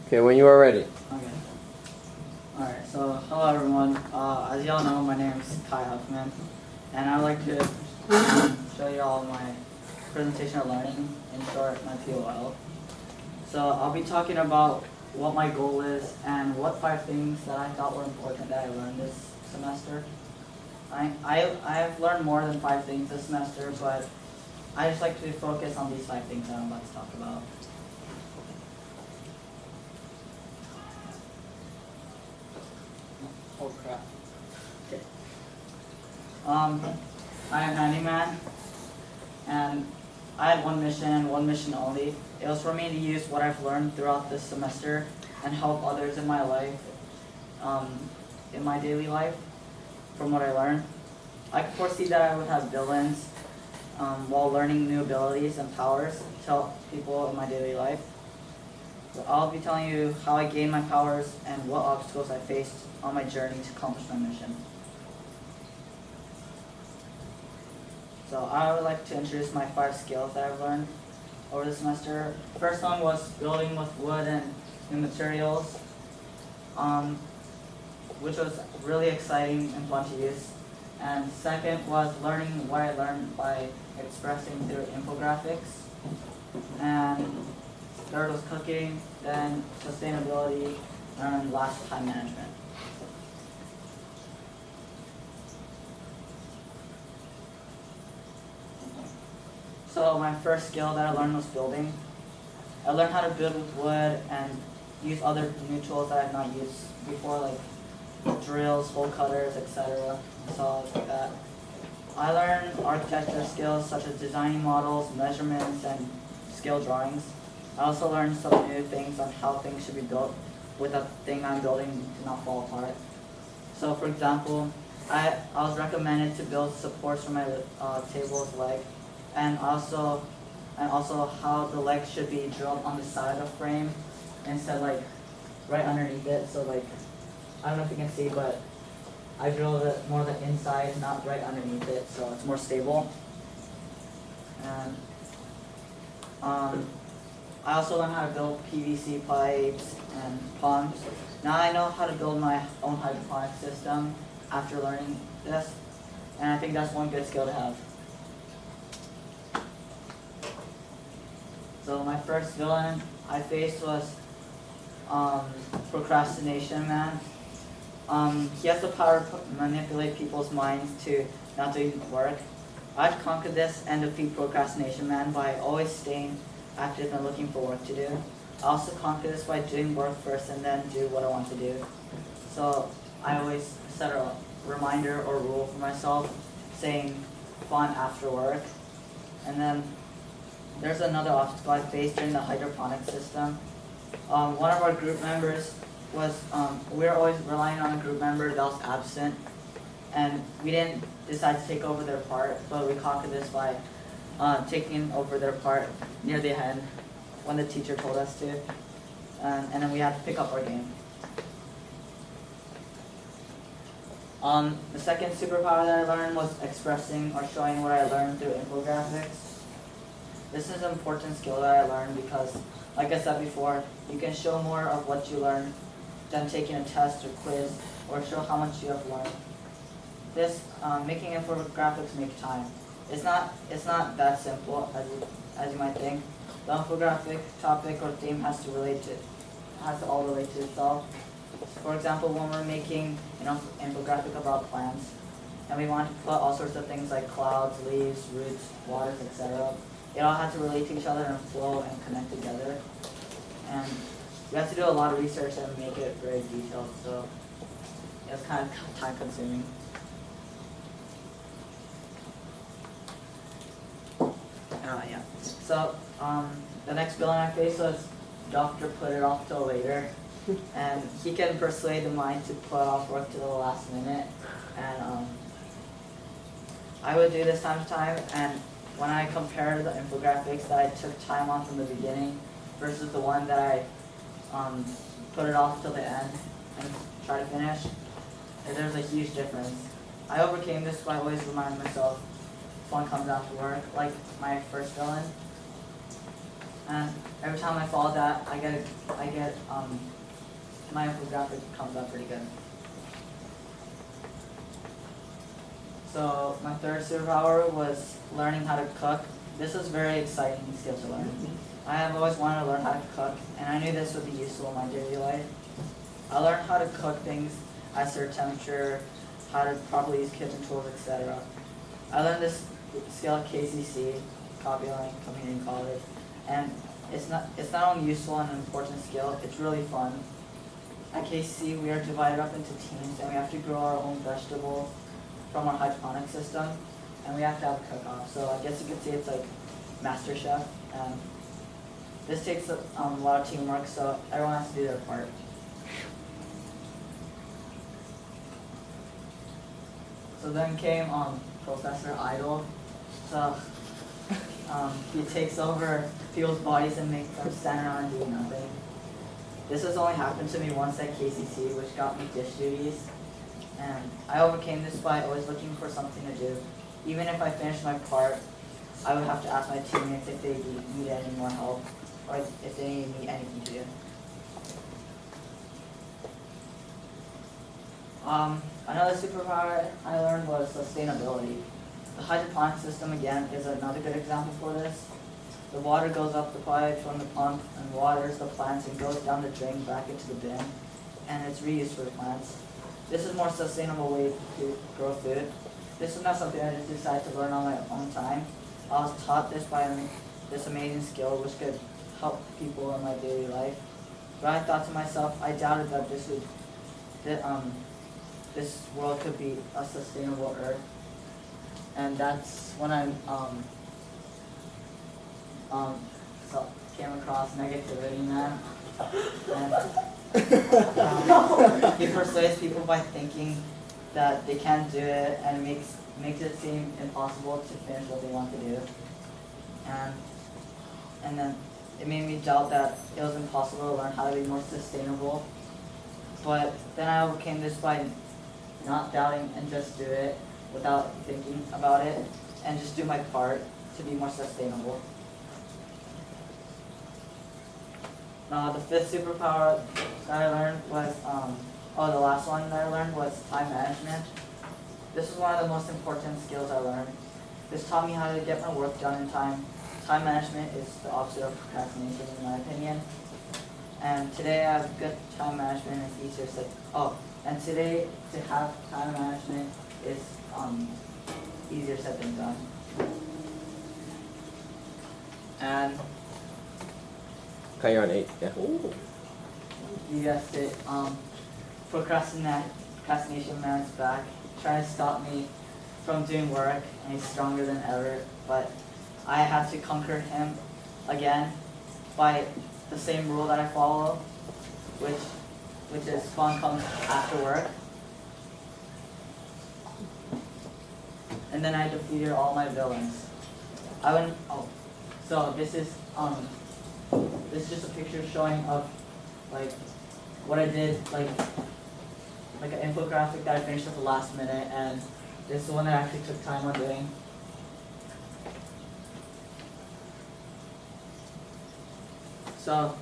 Okay, when you are ready. Okay. Alright, so hello everyone. As y'all know, my name is Huffman, and I'd like to show you all my presentation of learning, in short, my POL. So I'll be talking about what my goal is and what 5 things that I thought were important that I learned this semester. I've learned more than 5 things this semester, but I just like to focus on these 5 things that I'm about to talk about. Oh crap. Okay. I'm a handyman, and I had one mission only. It was for me to use what I've learned throughout this semester and help others in my life, in my daily life, from what I learned. I could foresee that I would have villains while learning new abilities and powers to help people in my daily life. So I'll be telling you how I gained my powers and what obstacles I faced on my journey to accomplish my mission. So I would like to introduce my 5 skills that I've learned over the semester. First one was building with wood and new materials, which was really exciting and fun to use. And second was learning what I learned by expressing through infographics. And third was cooking, then sustainability, and last time management. So my first skill that I learned was building. I learned how to build with wood and use other new tools that I've not used before, like drills, hole cutters, etc. saws like that. I learned architecture skills such as designing models, measurements, and scale drawings. I also learned some new things on how things should be built with the thing I'm building to not fall apart. So for example, I was recommended to build supports for my table's leg, and also how the leg should be drilled on the side of the frame instead like right underneath it. So like, I don't know if you can see, but I drilled it more the inside, not right underneath it, so it's more stable. And I also learned how to build PVC pipes and pumps. Now I know how to build my own hydroponic system after learning this, and I think that's one good skill to have. So my first villain I faced was Procrastination Man. He has the power to manipulate people's minds to not doing work. I'd conquer this and defeat Procrastination Man by always staying active and looking for work to do. I also conquer this by doing work first and then do what I want to do. So I always set a reminder or rule for myself saying fun after work. And then there's another obstacle I faced during the hydroponic system. One of our group members was, we were always relying on a group member that was absent, and we didn't decide to take over their part, but we conquered this by taking over their part near the end when the teacher told us to, and then we had to pick up our game. The second superpower that I learned was expressing or showing what I learned through infographics. This is an important skill that I learned because, like I said before, you can show more of what you learned than taking a test or quiz, or show how much you have learned. This making infographics make time. It's not that simple as you might think. The infographic topic or theme has to all relate to itself. For example, when we're making an infographic about plants, and we want to put all sorts of things like clouds, leaves, roots, waters, etc. It all has to relate to each other and flow and connect together. And we have to do a lot of research and make it very detailed, so it's kind of time consuming. Yeah. So the next villain I faced was Doctor Put It Off Till Later. And he can persuade the mind to put off work to the last minute. And I would do this time to time, and when I compared the infographics that I took time on from the beginning versus the one that I put it off till the end and try to finish, there's a huge difference. I overcame this by always reminding myself fun comes after work, like my first villain. And every time I follow that, my infographic comes out pretty good. So my third superpower was learning how to cook. This was very exciting skill to learn. I have always wanted to learn how to cook, and I knew this would be useful in my daily life. I learned how to cook things at a certain temperature, how to properly use kitchen tools, etc. I learned this skill at KCC, Copy Line Community College, and it's not only useful and an important skill, it's really fun. At KCC, we are divided up into teams, and we have to grow our own vegetables from our hydroponic system, and we have to have a cook-off. So I guess you could say it's like Master Chef. And this takes a lot of teamwork, so everyone has to do their part. So then came Professor Idol. So he takes over people's bodies and makes them stand around and do nothing. This has only happened to me once at KCC, which got me dish duties. And I overcame this by always looking for something to do. Even if I finished my part, I would have to ask my teammates if they need any more help, or if they need anything to do. Another superpower I learned was sustainability. The hydroponic system, again, is another good example for this. The water goes up the pipe from the pump and waters the plants and goes down the drain back into the bin, and it's reused for the plants. This is a more sustainable way to grow food. This is not something I just decided to learn on my own time. I was taught this by this amazing skill which could help people in my daily life. But I thought to myself, I doubted that this world could be a sustainable earth. And that's when I came across Negativity Man. And he persuades people by thinking that they can't do it, and makes it seem impossible to finish what they want to do. And then it made me doubt that it was impossible to learn how to be more sustainable. But then I overcame this by not doubting and just do it without thinking about it, and just do my part to be more sustainable. Now the fifth superpower that I learned was, the last one that I learned was time management. This is one of the most important skills I learned. This taught me how to get my work done in time. Time management is the opposite of procrastination in my opinion. And today I have good time management and it's easier said. And today to have time management is easier said than done. And you're on 8, yeah. you guessed it. Procrastination man's back, trying to stop me from doing work, and he's stronger than ever. But I had to conquer him again by the same rule that I follow, which is fun comes after work. And then I defeated all my villains. So this is just a picture showing of like what I did, like an infographic that I finished at the last minute, and this is the one that I actually took time on doing. So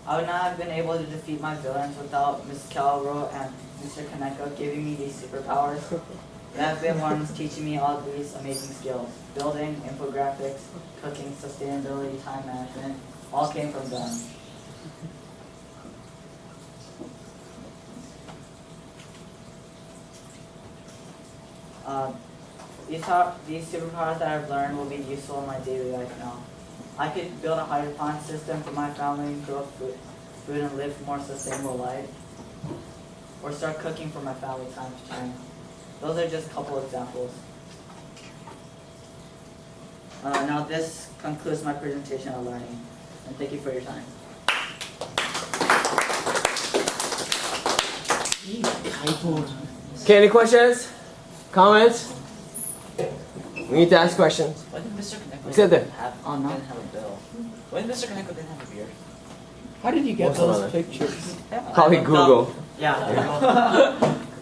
I would not have been able to defeat my villains without Ms. Calro and Mr. Kaneko giving me these superpowers. They have been ones teaching me all these amazing skills. Building, infographics, cooking, sustainability, time management, all came from them. These superpowers that I've learned will be useful in my daily life now. I could build a hydroponic system for my family, grow food and live a more sustainable life, or start cooking for my family time to time. Those are just a couple examples. Now this concludes my presentation on learning, and thank you for your time. Okay, any questions? Comments? We need to ask questions. Why did Mr. Kaneko Sit there. didn't have a bill? Why did Mr. Kaneko didn't have a beard? How did you get Most of those them. pictures? Probably Google. Yeah.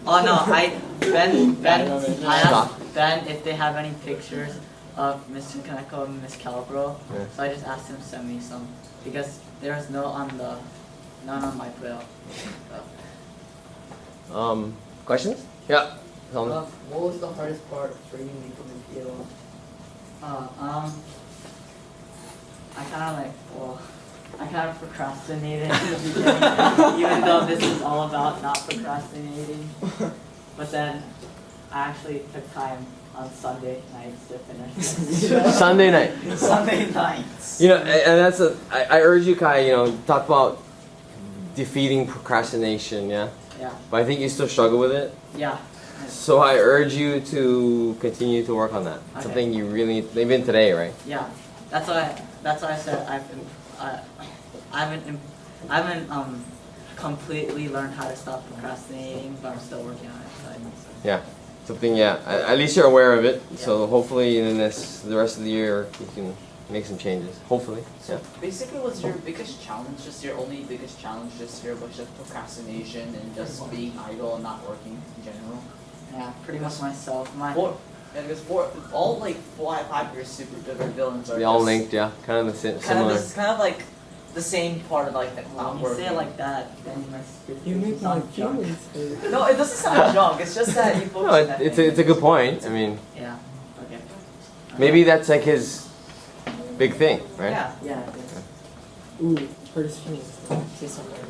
Oh no, I asked Ben if they have any pictures of Mr. Kaneko and Miss Calabro. Yeah. So I just asked him to send me some because there's none on my bill. Questions? Yeah. Tell me. What was the hardest part for you becoming PO? I kind of procrastinated in the beginning, even though this is all about not procrastinating. But then I actually took time on Sunday nights to finish. Sunday night. Sunday nights. You know, and that's I urge you, Kai. You know, talk about defeating procrastination. Yeah. Yeah. But I think you still struggle with it. Yeah. So I urge you to continue to work on that. Okay. Something you really, even today, right? Yeah. That's why I said I haven't completely learned how to stop procrastinating, but I'm still working on it. So. Yeah. Something, yeah. At least you're aware of it. Yeah. So hopefully in the rest of the year you can make some changes. Hopefully. So Yeah. basically, what's your biggest challenge this year? Only biggest challenge this year was just procrastination and just being idle and not working in general. Yeah, pretty much myself. Because all like 5 years super good villains are They all just linked, yeah. Kind of the kind similar. of this, kind of like the same part of like the not When you working. say it like that, then you must. You make my feelings hurt. No, it doesn't sound drunk. It's just that you focus No, on that it's thing. a good point. I mean, Yeah. Okay. maybe that's like his big thing, right? Yeah. Yeah. It is. Ooh, hardest feelings. Say something.